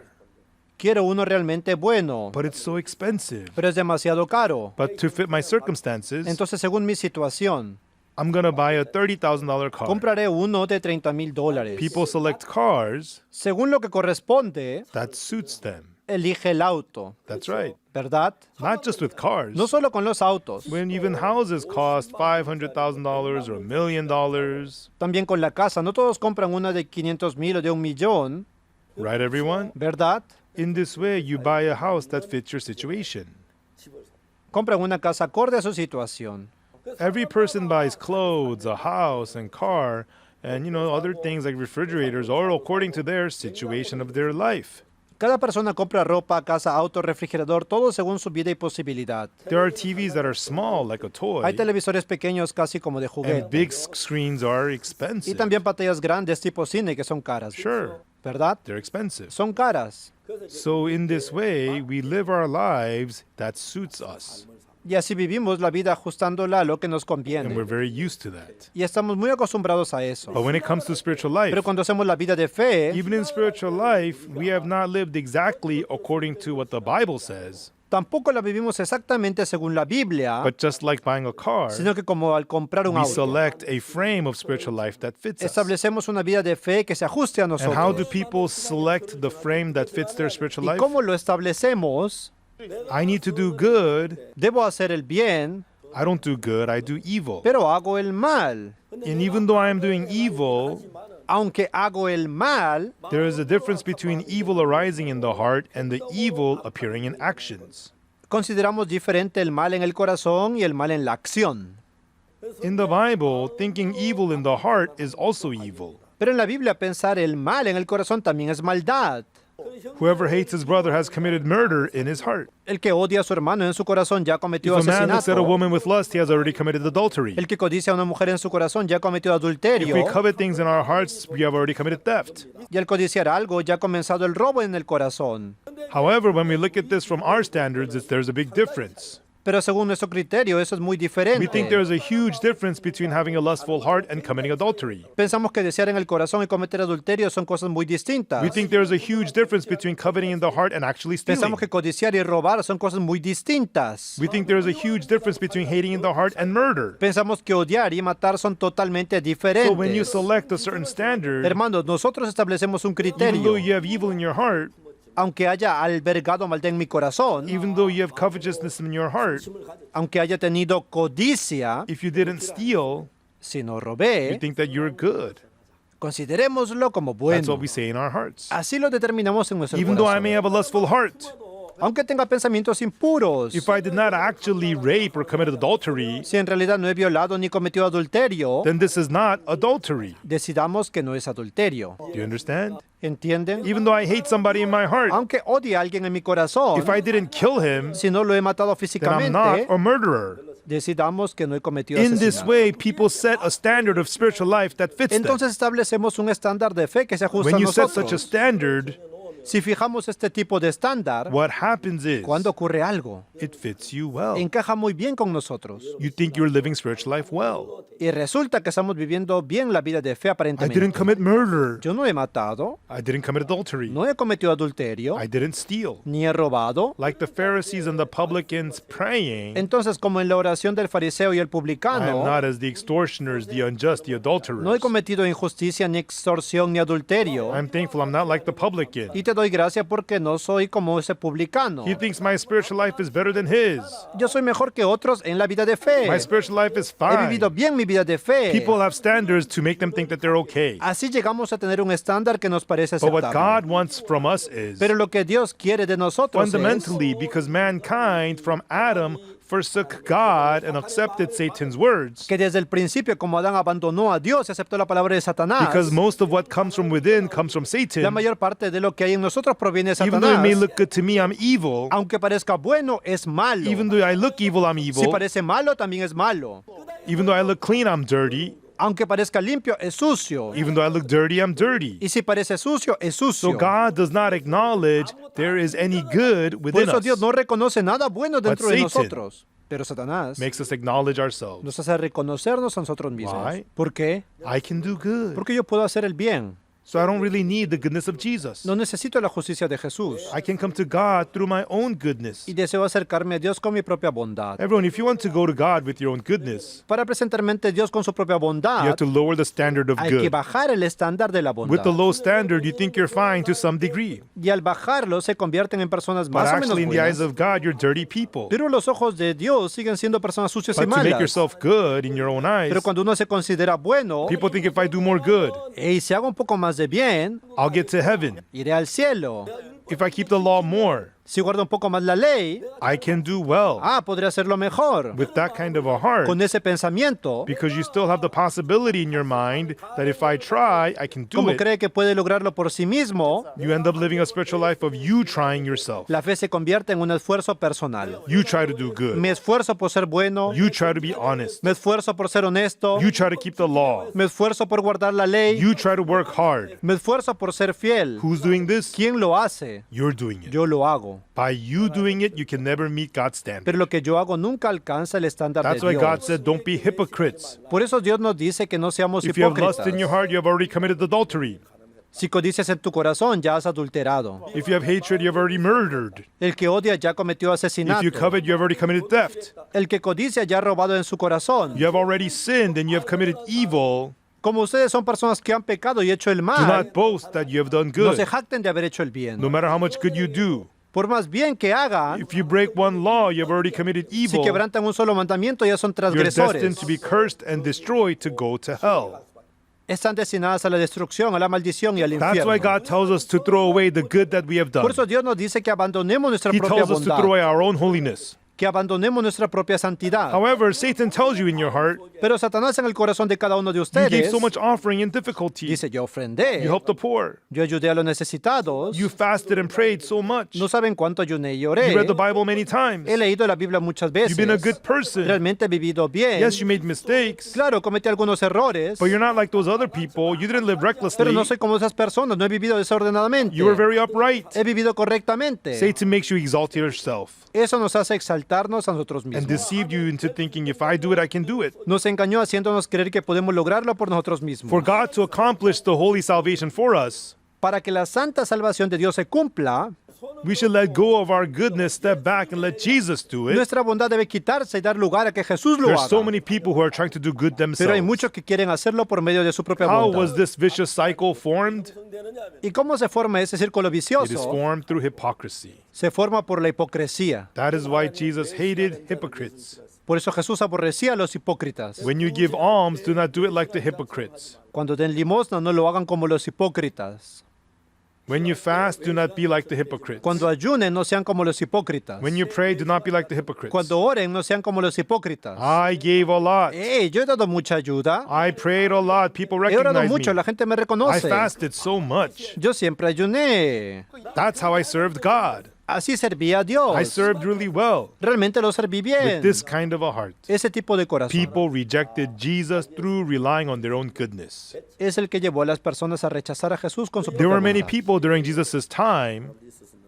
[SPEAKER 2] Quiero uno realmente bueno,
[SPEAKER 1] but it's so expensive.
[SPEAKER 2] pero es demasiado caro.
[SPEAKER 1] But to fit my circumstances,
[SPEAKER 2] Entonces, según mi situación,
[SPEAKER 1] I'm going to buy a $30,000 car.
[SPEAKER 2] compraré uno de $30,000.
[SPEAKER 1] People select cars
[SPEAKER 2] Según lo que corresponde,
[SPEAKER 1] that suits them.
[SPEAKER 2] elige el auto,
[SPEAKER 1] That's right.
[SPEAKER 2] ¿verdad?
[SPEAKER 1] Not just with cars.
[SPEAKER 2] No solo con los autos,
[SPEAKER 1] When even houses cost $500,000 or $1 million,
[SPEAKER 2] también con la casa. No todos compran una de 500,000 o de 1,000,000,
[SPEAKER 1] right, everyone?
[SPEAKER 2] ¿verdad?
[SPEAKER 1] In this way, you buy a house that fits your situation.
[SPEAKER 2] Compran una casa acorde a su situación.
[SPEAKER 1] Every person buys clothes, a house, and car, and other things like refrigerators, all according to their situation of their life.
[SPEAKER 2] Cada persona compra ropa, casa, auto, refrigerador, todo según su vida y posibilidad.
[SPEAKER 1] There are TVs that are small, like a toy,
[SPEAKER 2] Hay televisores pequeños casi como de
[SPEAKER 1] and
[SPEAKER 2] juguete.
[SPEAKER 1] big screens are
[SPEAKER 2] Y
[SPEAKER 1] expensive.
[SPEAKER 2] también pantallas grandes tipo cine que son caras.
[SPEAKER 1] Sure,
[SPEAKER 2] ¿Verdad?
[SPEAKER 1] they're expensive.
[SPEAKER 2] Son caras.
[SPEAKER 1] So in this way, we live our lives that suits us,
[SPEAKER 2] Y así vivimos la vida ajustándola a lo que nos
[SPEAKER 1] and we're
[SPEAKER 2] conviene.
[SPEAKER 1] very used to that.
[SPEAKER 2] Y estamos muy acostumbrados a eso.
[SPEAKER 1] But when it comes to spiritual life,
[SPEAKER 2] Pero cuando hacemos la vida de fe,
[SPEAKER 1] even in spiritual life, we have not lived exactly according to what the Bible says,
[SPEAKER 2] tampoco la vivimos exactamente según la Biblia,
[SPEAKER 1] but just like buying a car,
[SPEAKER 2] sino que como al comprar un
[SPEAKER 1] we
[SPEAKER 2] auto,
[SPEAKER 1] select a frame of spiritual life that fits us.
[SPEAKER 2] establecemos una vida de fe que se ajuste a
[SPEAKER 1] And how do
[SPEAKER 2] nosotros.
[SPEAKER 1] people select the frame that fits their spiritual
[SPEAKER 2] ¿Y
[SPEAKER 1] life?
[SPEAKER 2] cómo lo establecemos?
[SPEAKER 1] I need to do good.
[SPEAKER 2] Debo hacer el bien,
[SPEAKER 1] I don't do good, I do evil.
[SPEAKER 2] pero hago el mal.
[SPEAKER 1] And even though I am doing evil,
[SPEAKER 2] Aunque hago el mal,
[SPEAKER 1] there is a difference between evil arising in the heart and the evil appearing in actions.
[SPEAKER 2] consideramos diferente el mal en el corazón y el mal en la acción.
[SPEAKER 1] In the Bible, thinking evil in the heart is also evil.
[SPEAKER 2] Pero en la Biblia pensar el mal en el corazón también es maldad.
[SPEAKER 1] Whoever hates his brother has committed murder in his heart.
[SPEAKER 2] El que odia a su hermano en su corazón ya
[SPEAKER 1] If
[SPEAKER 2] cometió
[SPEAKER 1] a man looks at a
[SPEAKER 2] asesinato.
[SPEAKER 1] woman with lust, he has already committed adultery.
[SPEAKER 2] El que codicia a una mujer en su corazón ya cometió
[SPEAKER 1] If
[SPEAKER 2] adulterio.
[SPEAKER 1] we covet things in our hearts, we have already committed theft.
[SPEAKER 2] Y al codiciar algo ya ha comenzado el robo en el corazón.
[SPEAKER 1] However, when we look at this from our standards, there's a big difference.
[SPEAKER 2] Pero según nuestro criterio, eso es muy
[SPEAKER 1] We
[SPEAKER 2] diferente.
[SPEAKER 1] think there's a huge difference between having a lustful heart and committing adultery.
[SPEAKER 2] Pensamos que desear en el corazón y cometer adulterio son cosas muy distintas.
[SPEAKER 1] We think there's a huge difference between coveting in the heart and actually stealing.
[SPEAKER 2] Pensamos que codiciar y robar son cosas muy distintas.
[SPEAKER 1] We think there's a huge difference between hating in the heart and murder.
[SPEAKER 2] Pensamos que odiar y matar son totalmente
[SPEAKER 1] So when you
[SPEAKER 2] diferentes.
[SPEAKER 1] select a certain standard,
[SPEAKER 2] Hermanos, nosotros establecemos un
[SPEAKER 1] even though
[SPEAKER 2] criterio.
[SPEAKER 1] you have evil in your heart,
[SPEAKER 2] Aunque haya albergado maldad en mi corazón,
[SPEAKER 1] even though you have covetousness in your heart,
[SPEAKER 2] aunque haya tenido codicia,
[SPEAKER 1] if you didn't steal,
[SPEAKER 2] si no
[SPEAKER 1] you
[SPEAKER 2] robé,
[SPEAKER 1] think that you're good.
[SPEAKER 2] considerémoslo como
[SPEAKER 1] That's
[SPEAKER 2] bueno.
[SPEAKER 1] what we say in our hearts.
[SPEAKER 2] Así lo determinamos en nuestro
[SPEAKER 1] Even though I may
[SPEAKER 2] corazón.
[SPEAKER 1] have a lustful heart,
[SPEAKER 2] Aunque tenga pensamientos impuros,
[SPEAKER 1] if I did not actually rape or commit adultery,
[SPEAKER 2] si en realidad no he violado ni cometido adulterio,
[SPEAKER 1] then this is not adultery.
[SPEAKER 2] decidamos que no es adulterio.
[SPEAKER 1] Do you understand?
[SPEAKER 2] ¿Entienden?
[SPEAKER 1] Even though I hate somebody in my heart,
[SPEAKER 2] Aunque odie a alguien en mi corazón,
[SPEAKER 1] if I didn't kill him,
[SPEAKER 2] si no lo he matado
[SPEAKER 1] then I'm not
[SPEAKER 2] físicamente,
[SPEAKER 1] a murderer.
[SPEAKER 2] decidamos que no he cometido
[SPEAKER 1] In this
[SPEAKER 2] asesinato.
[SPEAKER 1] way, people set a standard of spiritual life that fits them.
[SPEAKER 2] Entonces establecemos un estándar de fe que se ajusta
[SPEAKER 1] When
[SPEAKER 2] a
[SPEAKER 1] you set such a
[SPEAKER 2] nosotros.
[SPEAKER 1] standard,
[SPEAKER 2] Si fijamos este tipo de estándar,
[SPEAKER 1] what happens is
[SPEAKER 2] cuando ocurre algo,
[SPEAKER 1] it fits you well.
[SPEAKER 2] encaja muy bien con nosotros.
[SPEAKER 1] You think you're living spiritual life well.
[SPEAKER 2] Y resulta que estamos viviendo bien la vida de fe
[SPEAKER 1] I
[SPEAKER 2] aparentemente.
[SPEAKER 1] didn't commit murder.
[SPEAKER 2] Yo no he matado,
[SPEAKER 1] I didn't commit adultery.
[SPEAKER 2] no he cometido adulterio,
[SPEAKER 1] I didn't steal.
[SPEAKER 2] ni he robado.
[SPEAKER 1] Like the Pharisees and the publicans praying,
[SPEAKER 2] Entonces, como en la oración del fariseo y el
[SPEAKER 1] I am
[SPEAKER 2] publicano,
[SPEAKER 1] not as the extortioners, the unjust, the
[SPEAKER 2] no he
[SPEAKER 1] adulterers.
[SPEAKER 2] cometido injusticia, ni extorsión, ni adulterio.
[SPEAKER 1] I'm thankful I'm not like the publican.
[SPEAKER 2] Y te doy gracias porque no soy como ese publicano.
[SPEAKER 1] He thinks my spiritual life is better than his.
[SPEAKER 2] Yo soy mejor que otros en la vida de fe.
[SPEAKER 1] My spiritual life is
[SPEAKER 2] He
[SPEAKER 1] fine.
[SPEAKER 2] vivido bien mi vida de fe.
[SPEAKER 1] People have standards to make them think that they're okay.
[SPEAKER 2] Así llegamos a tener un estándar que nos parece
[SPEAKER 1] But what
[SPEAKER 2] aceptable.
[SPEAKER 1] God wants from us is
[SPEAKER 2] Pero lo que Dios quiere de nosotros es
[SPEAKER 1] fundamentally because mankind from Adam forsook God and accepted Satan's words.
[SPEAKER 2] que desde el principio, como Adán abandonó a Dios y aceptó la palabra de Satanás,
[SPEAKER 1] Because most of what comes from within comes from
[SPEAKER 2] la
[SPEAKER 1] Satan.
[SPEAKER 2] mayor parte de lo que hay en nosotros proviene de
[SPEAKER 1] Even though it may
[SPEAKER 2] Satanás.
[SPEAKER 1] look good to me, I'm evil.
[SPEAKER 2] Aunque parezca bueno, es malo.
[SPEAKER 1] Even though I look evil, I'm
[SPEAKER 2] Si
[SPEAKER 1] evil.
[SPEAKER 2] parece malo, también es malo.
[SPEAKER 1] Even though I look clean, I'm dirty.
[SPEAKER 2] Aunque parezca limpio, es sucio.
[SPEAKER 1] Even though I look dirty, I'm dirty.
[SPEAKER 2] Y si parece sucio, es
[SPEAKER 1] So
[SPEAKER 2] sucio.
[SPEAKER 1] God does not acknowledge there is any good
[SPEAKER 2] Por
[SPEAKER 1] within
[SPEAKER 2] eso
[SPEAKER 1] us.
[SPEAKER 2] Dios no reconoce nada bueno dentro de
[SPEAKER 1] Satan
[SPEAKER 2] nosotros. Pero Satanás
[SPEAKER 1] Makes us acknowledge ourselves.
[SPEAKER 2] nos hace reconocernos a nosotros mismos.
[SPEAKER 1] Why?
[SPEAKER 2] ¿Por qué?
[SPEAKER 1] I can do good.
[SPEAKER 2] Porque yo puedo hacer el bien.
[SPEAKER 1] So I don't really need the goodness of Jesus.
[SPEAKER 2] No necesito la justicia de Jesús.
[SPEAKER 1] I can come to God through my own goodness.
[SPEAKER 2] Y deseo acercarme a Dios con mi propia bondad.
[SPEAKER 1] Everyone, if you want to go to God with your own goodness,
[SPEAKER 2] Para presentarme ante Dios con su propia
[SPEAKER 1] you
[SPEAKER 2] bondad,
[SPEAKER 1] have to lower the standard of
[SPEAKER 2] hay que
[SPEAKER 1] good.
[SPEAKER 2] bajar el estándar de la
[SPEAKER 1] With the
[SPEAKER 2] bondad.
[SPEAKER 1] low standard, you think you're fine to some degree.
[SPEAKER 2] Y al bajarlo, se convierten en personas
[SPEAKER 1] But
[SPEAKER 2] más o menos
[SPEAKER 1] actually, in the eyes
[SPEAKER 2] buenas.
[SPEAKER 1] of God, you're dirty people.
[SPEAKER 2] Pero los ojos de Dios siguen siendo personas sucias y
[SPEAKER 1] But to make
[SPEAKER 2] malas.
[SPEAKER 1] yourself good in your own eyes,
[SPEAKER 2] Pero cuando uno se considera bueno,
[SPEAKER 1] people think if I do more good,
[SPEAKER 2] y si hago un poco más de bien,
[SPEAKER 1] I'll get to heaven.
[SPEAKER 2] iré al cielo.
[SPEAKER 1] If I keep the law more,
[SPEAKER 2] Si guardo un poco más la ley,
[SPEAKER 1] I can do well
[SPEAKER 2] podría hacerlo mejor.
[SPEAKER 1] with that kind of a heart.
[SPEAKER 2] Con ese pensamiento,
[SPEAKER 1] Because you still have the possibility in your mind that if I try, I can do
[SPEAKER 2] como
[SPEAKER 1] it.
[SPEAKER 2] cree que puede lograrlo por sí mismo,
[SPEAKER 1] You end up living a spiritual life of you trying yourself.
[SPEAKER 2] la fe se convierte en un esfuerzo personal.
[SPEAKER 1] You try to do good.
[SPEAKER 2] Me esfuerzo por ser bueno,
[SPEAKER 1] You try to be honest.
[SPEAKER 2] me esfuerzo por ser honesto,
[SPEAKER 1] You try to keep the law.
[SPEAKER 2] me esfuerzo por guardar la ley,
[SPEAKER 1] You try to work hard.
[SPEAKER 2] me esfuerzo por ser fiel.
[SPEAKER 1] Who's doing this?
[SPEAKER 2] ¿Quién lo hace?
[SPEAKER 1] You're doing it.
[SPEAKER 2] Yo lo hago.
[SPEAKER 1] By you doing it, you can never meet God's standard.
[SPEAKER 2] Pero lo que yo hago nunca alcanza el estándar
[SPEAKER 1] That's
[SPEAKER 2] de
[SPEAKER 1] why God
[SPEAKER 2] Dios.
[SPEAKER 1] said, don't be hypocrites.
[SPEAKER 2] Por eso Dios nos dice que no seamos
[SPEAKER 1] If you have lust
[SPEAKER 2] hipócritas.
[SPEAKER 1] in your heart, you have already committed adultery.
[SPEAKER 2] Si codicias en tu corazón, ya has adulterado.
[SPEAKER 1] If you have hatred, you have already murdered.
[SPEAKER 2] El que odia ya cometió
[SPEAKER 1] If
[SPEAKER 2] asesinato.
[SPEAKER 1] you covet, you have already committed theft.
[SPEAKER 2] El que codicia ya ha robado en su corazón.
[SPEAKER 1] You have already sinned and you have committed evil.
[SPEAKER 2] Como ustedes son personas que han pecado y hecho el
[SPEAKER 1] Do
[SPEAKER 2] mal,
[SPEAKER 1] not boast that you have done
[SPEAKER 2] no se
[SPEAKER 1] good,
[SPEAKER 2] jacten de haber hecho el bien.
[SPEAKER 1] no matter how much good you do.
[SPEAKER 2] Por más bien que hagan,
[SPEAKER 1] If you break one law, you have already committed
[SPEAKER 2] si
[SPEAKER 1] evil.
[SPEAKER 2] quebrantan un solo mandamiento, ya son
[SPEAKER 1] You're destined
[SPEAKER 2] transgresores.
[SPEAKER 1] to be cursed and destroyed to go to hell.
[SPEAKER 2] Están destinadas a la destrucción, a la maldición y al
[SPEAKER 1] That's why
[SPEAKER 2] infierno.
[SPEAKER 1] God tells us to throw away the good that we have done.
[SPEAKER 2] Por eso Dios nos dice que abandonemos nuestra
[SPEAKER 1] He
[SPEAKER 2] propia
[SPEAKER 1] tells us to
[SPEAKER 2] bondad,
[SPEAKER 1] throw away our own holiness.
[SPEAKER 2] que abandonemos nuestra propia santidad.
[SPEAKER 1] However, Satan tells you in your heart,
[SPEAKER 2] Pero Satanás en el corazón de cada uno de
[SPEAKER 1] you gave
[SPEAKER 2] ustedes
[SPEAKER 1] so much offering and difficulty.
[SPEAKER 2] dice, yo ofrendé,
[SPEAKER 1] You helped the poor.
[SPEAKER 2] yo ayudé a los necesitados,
[SPEAKER 1] You fasted and prayed so much.
[SPEAKER 2] no saben cuánto ayuné y
[SPEAKER 1] You
[SPEAKER 2] lloré,
[SPEAKER 1] read the Bible many times.
[SPEAKER 2] he leído la Biblia muchas
[SPEAKER 1] You've
[SPEAKER 2] veces,
[SPEAKER 1] been a good person.
[SPEAKER 2] realmente he vivido bien,
[SPEAKER 1] Yes, you made mistakes,
[SPEAKER 2] claro, cometí algunos errores,
[SPEAKER 1] but you're not like those other people. You didn't live
[SPEAKER 2] pero
[SPEAKER 1] recklessly.
[SPEAKER 2] no soy como esas personas, no he vivido desordenadamente,
[SPEAKER 1] You were very upright.
[SPEAKER 2] he vivido correctamente.
[SPEAKER 1] Satan makes you exalt yourself
[SPEAKER 2] Eso nos hace exaltarnos a nosotros
[SPEAKER 1] and
[SPEAKER 2] mismos.
[SPEAKER 1] deceived you into thinking, if I do it, I can do it.
[SPEAKER 2] Nos engañó haciéndonos creer que podemos lograrlo por nosotros mismos.
[SPEAKER 1] For God to accomplish the holy salvation for us,
[SPEAKER 2] Para que la santa salvación de Dios se cumpla,
[SPEAKER 1] we should let go of our goodness, step back, and let Jesus do it.
[SPEAKER 2] nuestra bondad debe quitarse y dar lugar a que Jesús lo
[SPEAKER 1] There's so
[SPEAKER 2] haga.
[SPEAKER 1] many people who are trying to do good
[SPEAKER 2] Pero hay
[SPEAKER 1] themselves.
[SPEAKER 2] muchos que quieren hacerlo por medio de su propia
[SPEAKER 1] How was
[SPEAKER 2] bondad.
[SPEAKER 1] this vicious cycle formed?
[SPEAKER 2] ¿Y cómo se forma ese círculo
[SPEAKER 1] It is
[SPEAKER 2] vicioso?
[SPEAKER 1] formed through hypocrisy.
[SPEAKER 2] Se forma por la hipocresía.
[SPEAKER 1] That is why Jesus hated hypocrites.
[SPEAKER 2] Por eso Jesús aborrecía a los hipócritas.
[SPEAKER 1] When you give alms, do not do it like the hypocrites.
[SPEAKER 2] Cuando den limosna, no lo hagan como los hipócritas.
[SPEAKER 1] When you fast, do not be like the hypocrites.
[SPEAKER 2] Cuando ayunen, no sean como los hipócritas.
[SPEAKER 1] When you pray, do not be like the hypocrites.
[SPEAKER 2] Cuando oren, no sean como los hipócritas.
[SPEAKER 1] I gave a lot.
[SPEAKER 2] Yo he dado mucha ayuda.
[SPEAKER 1] I prayed a lot. People
[SPEAKER 2] He orado
[SPEAKER 1] recognize
[SPEAKER 2] mucho,
[SPEAKER 1] me.
[SPEAKER 2] la gente me
[SPEAKER 1] I
[SPEAKER 2] reconoce.
[SPEAKER 1] fasted so much.
[SPEAKER 2] Yo siempre ayuné.
[SPEAKER 1] That's how I served God.
[SPEAKER 2] Así servía a Dios.
[SPEAKER 1] I served really well
[SPEAKER 2] Realmente lo serví
[SPEAKER 1] with
[SPEAKER 2] bien.
[SPEAKER 1] this kind of a heart.
[SPEAKER 2] Ese tipo de corazón
[SPEAKER 1] People rejected Jesus through relying on their own goodness.
[SPEAKER 2] es el que llevó a las personas a rechazar a Jesús con su
[SPEAKER 1] There
[SPEAKER 2] propia
[SPEAKER 1] were many
[SPEAKER 2] bondad.
[SPEAKER 1] people during Jesus' time,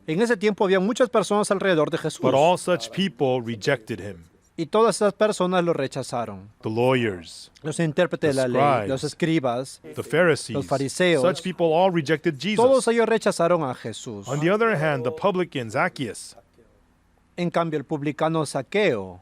[SPEAKER 2] En ese tiempo había muchas personas alrededor de Jesús
[SPEAKER 1] but all such people rejected him.
[SPEAKER 2] y todas esas personas lo rechazaron.
[SPEAKER 1] The lawyers,
[SPEAKER 2] Los intérpretes de la
[SPEAKER 1] The
[SPEAKER 2] ley,
[SPEAKER 1] scribes,
[SPEAKER 2] los escribas,
[SPEAKER 1] the Pharisees,
[SPEAKER 2] los fariseos,
[SPEAKER 1] such people all rejected Jesus.
[SPEAKER 2] todos ellos rechazaron a Jesús.
[SPEAKER 1] On the other hand, the publican Zacchaeus,
[SPEAKER 2] En cambio, el publicano Zaqueo,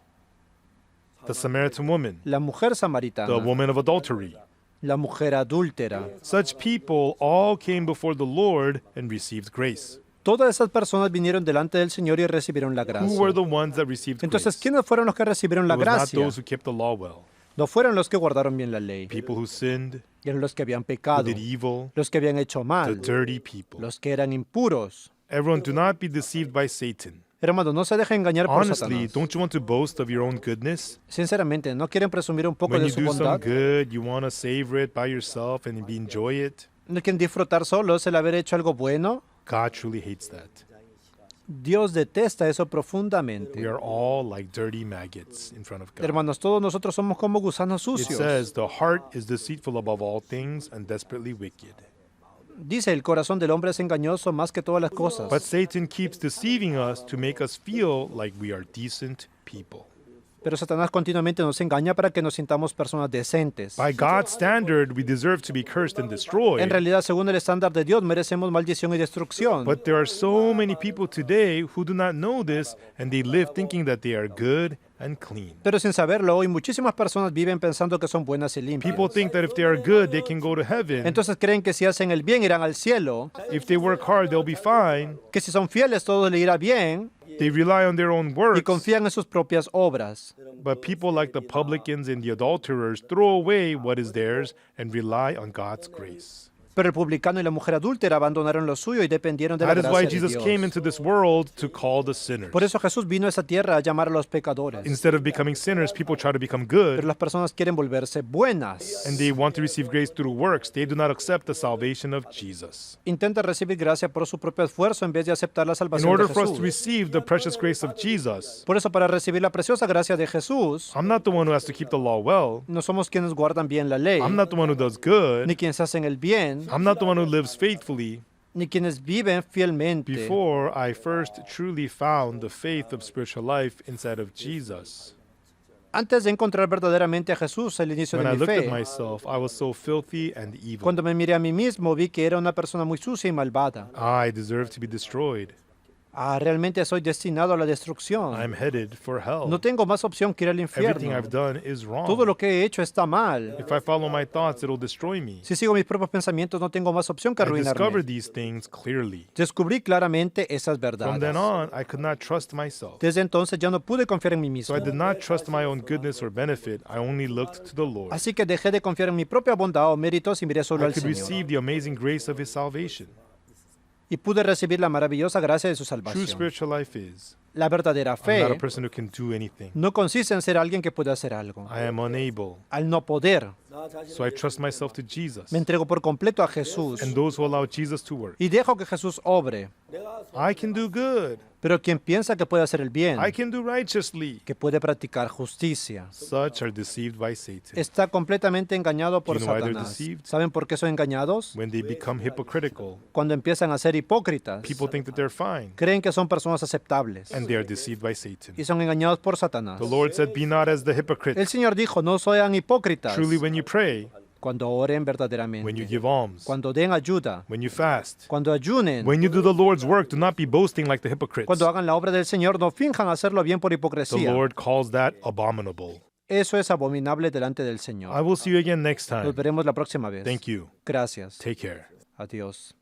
[SPEAKER 1] the Samaritan woman,
[SPEAKER 2] la mujer
[SPEAKER 1] the
[SPEAKER 2] samaritana,
[SPEAKER 1] woman of adultery,
[SPEAKER 2] la mujer adúltera,
[SPEAKER 1] such people all came before the Lord and received grace.
[SPEAKER 2] todas esas personas vinieron delante del Señor y recibieron la
[SPEAKER 1] Who were
[SPEAKER 2] gracia.
[SPEAKER 1] the ones that received
[SPEAKER 2] Entonces,
[SPEAKER 1] grace?
[SPEAKER 2] ¿quiénes fueron los que recibieron la
[SPEAKER 1] It was not
[SPEAKER 2] gracia?
[SPEAKER 1] those who kept the law well.
[SPEAKER 2] No fueron los que guardaron bien la ley,
[SPEAKER 1] People who sinned,
[SPEAKER 2] eran los que habían
[SPEAKER 1] who
[SPEAKER 2] pecado,
[SPEAKER 1] did evil,
[SPEAKER 2] los que habían hecho
[SPEAKER 1] the
[SPEAKER 2] mal,
[SPEAKER 1] dirty people.
[SPEAKER 2] los que eran impuros.
[SPEAKER 1] Everyone, do not be deceived by Satan.
[SPEAKER 2] Hermano, no se deje engañar por
[SPEAKER 1] Honestly,
[SPEAKER 2] Satanás.
[SPEAKER 1] don't you want to boast of your own goodness?
[SPEAKER 2] Sinceramente, ¿no quieren presumir un poco
[SPEAKER 1] When
[SPEAKER 2] de
[SPEAKER 1] you
[SPEAKER 2] su
[SPEAKER 1] do some
[SPEAKER 2] bondad?
[SPEAKER 1] good, you want to savor it by yourself and enjoy it?
[SPEAKER 2] ¿No quieren disfrutar solos el haber hecho algo bueno?
[SPEAKER 1] God truly hates that.
[SPEAKER 2] Dios detesta eso
[SPEAKER 1] We
[SPEAKER 2] profundamente.
[SPEAKER 1] are all like dirty maggots in front of God.
[SPEAKER 2] Hermanos, todos nosotros somos como gusanos
[SPEAKER 1] It
[SPEAKER 2] sucios.
[SPEAKER 1] says, the heart is deceitful above all things and desperately wicked.
[SPEAKER 2] Dice, el corazón del hombre es engañoso más que todas las cosas.
[SPEAKER 1] But Satan keeps deceiving us to make us feel like we are decent people.
[SPEAKER 2] Pero Satanás continuamente nos engaña para que nos sintamos personas decentes.
[SPEAKER 1] By God's standard, we deserve to be cursed and
[SPEAKER 2] En
[SPEAKER 1] destroyed.
[SPEAKER 2] realidad, según el estándar de Dios, merecemos maldición y destrucción.
[SPEAKER 1] But there are so many people today who do not know this and they live thinking that they are good and clean.
[SPEAKER 2] Pero sin saberlo, hoy muchísimas personas viven pensando que son buenas y limpias.
[SPEAKER 1] People think that if they are good, they can go to heaven.
[SPEAKER 2] Entonces creen que si hacen el bien irán al cielo,
[SPEAKER 1] If they work hard, they'll be fine.
[SPEAKER 2] que si son fieles todo le irá bien
[SPEAKER 1] They rely on their own
[SPEAKER 2] y
[SPEAKER 1] works.
[SPEAKER 2] confían en sus propias obras.
[SPEAKER 1] But people like the publicans and the adulterers throw away what is theirs and rely on God's grace.
[SPEAKER 2] Pero el publicano y la mujer adúltera abandonaron lo suyo y dependieron de la
[SPEAKER 1] That is why
[SPEAKER 2] gracia de
[SPEAKER 1] Jesus came
[SPEAKER 2] Dios.
[SPEAKER 1] into this world to call the sinners.
[SPEAKER 2] Por eso Jesús vino a esa tierra a llamar a los pecadores.
[SPEAKER 1] Instead of becoming sinners, people try to become
[SPEAKER 2] Pero
[SPEAKER 1] good,
[SPEAKER 2] las personas quieren volverse buenas.
[SPEAKER 1] and they want to receive grace through works. They do not accept the salvation of Jesus.
[SPEAKER 2] Intenta recibir gracia por su propio esfuerzo en vez de aceptar la
[SPEAKER 1] In
[SPEAKER 2] salvación de
[SPEAKER 1] order for us to
[SPEAKER 2] Jesús.
[SPEAKER 1] receive the precious grace of Jesus,
[SPEAKER 2] Por eso, para recibir la preciosa gracia de Jesús,
[SPEAKER 1] I'm not the one who has to keep the law well.
[SPEAKER 2] no somos quienes guardan bien la ley,
[SPEAKER 1] I'm not the one who does good.
[SPEAKER 2] ni quienes hacen el bien,
[SPEAKER 1] I'm not the one who lives faithfully.
[SPEAKER 2] ni quienes viven fielmente.
[SPEAKER 1] Before I first truly found the faith of spiritual life inside of Jesus.
[SPEAKER 2] Antes de encontrar verdaderamente a Jesús, el inicio
[SPEAKER 1] When
[SPEAKER 2] de
[SPEAKER 1] I
[SPEAKER 2] mi
[SPEAKER 1] looked at
[SPEAKER 2] fe,
[SPEAKER 1] myself, I was so filthy and evil.
[SPEAKER 2] cuando me miré a mí mismo, vi que era una persona muy sucia y malvada.
[SPEAKER 1] I deserve to be destroyed.
[SPEAKER 2] Realmente soy destinado a la destrucción.
[SPEAKER 1] I'm headed for hell.
[SPEAKER 2] No tengo más opción que ir al
[SPEAKER 1] Everything
[SPEAKER 2] infierno.
[SPEAKER 1] I've done is wrong.
[SPEAKER 2] Todo lo que he hecho está mal.
[SPEAKER 1] If I follow my thoughts, it'll destroy me.
[SPEAKER 2] Si sigo mis propios pensamientos, no tengo más opción que
[SPEAKER 1] I discovered
[SPEAKER 2] arruinarme.
[SPEAKER 1] these things clearly.
[SPEAKER 2] Descubrí claramente esas
[SPEAKER 1] From then
[SPEAKER 2] verdades.
[SPEAKER 1] on, I could not trust myself.
[SPEAKER 2] Desde entonces ya no pude confiar en mí
[SPEAKER 1] So
[SPEAKER 2] mismo.
[SPEAKER 1] I did not trust my own goodness or benefit. I only looked to the Lord.
[SPEAKER 2] Así que dejé de confiar en mi propia bondad o méritos y miré solo
[SPEAKER 1] I
[SPEAKER 2] al
[SPEAKER 1] could
[SPEAKER 2] Señor.
[SPEAKER 1] receive the amazing grace of His salvation.
[SPEAKER 2] Y pude recibir la maravillosa gracia de su
[SPEAKER 1] True
[SPEAKER 2] salvación.
[SPEAKER 1] spiritual life is
[SPEAKER 2] La verdadera
[SPEAKER 1] I'm not
[SPEAKER 2] fe
[SPEAKER 1] a person who can do anything.
[SPEAKER 2] no consiste en ser alguien que puede hacer algo.
[SPEAKER 1] I am unable.
[SPEAKER 2] Al no poder,
[SPEAKER 1] So I trust myself to Jesus
[SPEAKER 2] me entrego por completo a Jesús
[SPEAKER 1] and those who allow Jesus to work.
[SPEAKER 2] y dejo que Jesús obre.
[SPEAKER 1] I can do good.
[SPEAKER 2] Pero quien piensa que puede hacer el bien,
[SPEAKER 1] I can do righteously.
[SPEAKER 2] que puede practicar justicia,
[SPEAKER 1] Such are deceived by Satan.
[SPEAKER 2] está completamente engañado por
[SPEAKER 1] Do you know why they're
[SPEAKER 2] Satanás.
[SPEAKER 1] deceived?
[SPEAKER 2] ¿Saben por qué son engañados?
[SPEAKER 1] When they become hypocritical,
[SPEAKER 2] Cuando empiezan a ser hipócritas,
[SPEAKER 1] people think that they're fine,
[SPEAKER 2] creen que son personas aceptables
[SPEAKER 1] and they are deceived by Satan.
[SPEAKER 2] y son engañados por Satanás.
[SPEAKER 1] The Lord said, "Be not as the
[SPEAKER 2] El
[SPEAKER 1] hypocrites."
[SPEAKER 2] Señor dijo, no sean hipócritas
[SPEAKER 1] Truly, when you pray,
[SPEAKER 2] cuando oren
[SPEAKER 1] when you
[SPEAKER 2] verdaderamente,
[SPEAKER 1] give alms,
[SPEAKER 2] cuando den ayuda,
[SPEAKER 1] when you fast,
[SPEAKER 2] cuando ayunen,
[SPEAKER 1] when you do the Lord's work, do not be boasting like the hypocrites.
[SPEAKER 2] cuando hagan la obra del Señor, no finjan hacerlo bien por
[SPEAKER 1] The
[SPEAKER 2] hipocresía.
[SPEAKER 1] Lord calls that abominable.
[SPEAKER 2] Eso es abominable delante del
[SPEAKER 1] I
[SPEAKER 2] Señor.
[SPEAKER 1] will see you again next
[SPEAKER 2] Nos
[SPEAKER 1] time.
[SPEAKER 2] veremos la próxima vez.
[SPEAKER 1] Thank you.
[SPEAKER 2] Gracias.
[SPEAKER 1] Take care.
[SPEAKER 2] Adiós.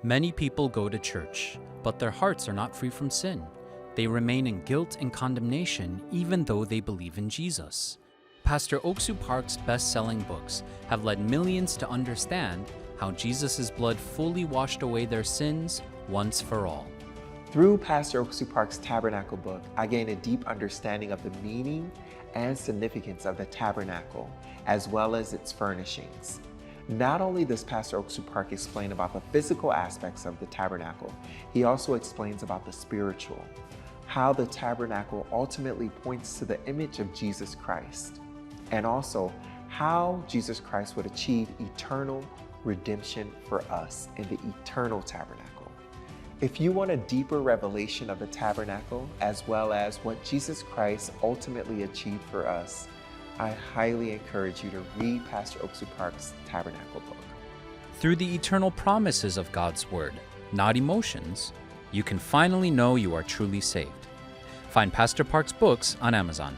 [SPEAKER 3] Many people go to church, but their hearts are not free from sin. They remain in guilt and condemnation even though they believe in Jesus. Pastor Oksu Park's best-selling books have led millions to understand how Jesus' blood fully washed away their sins once for all.
[SPEAKER 4] Through Pastor Oksu Park's Tabernacle book, I gained a deep understanding of the meaning and significance of the tabernacle, as well as its furnishings. Not only does Pastor Oksu Park explain about the physical aspects of the tabernacle, he also explains about the spiritual, how the tabernacle ultimately points to the image of Jesus Christ, and also how Jesus Christ would achieve eternal redemption for us in the eternal tabernacle. If you want a deeper revelation of the tabernacle, as well as what Jesus Christ ultimately achieved for us, I highly encourage you to read Pastor Oksu Park's Tabernacle book.
[SPEAKER 3] Through the eternal promises of God's Word, not emotions, you can finally know you are truly saved. Find Pastor Park's books on Amazon.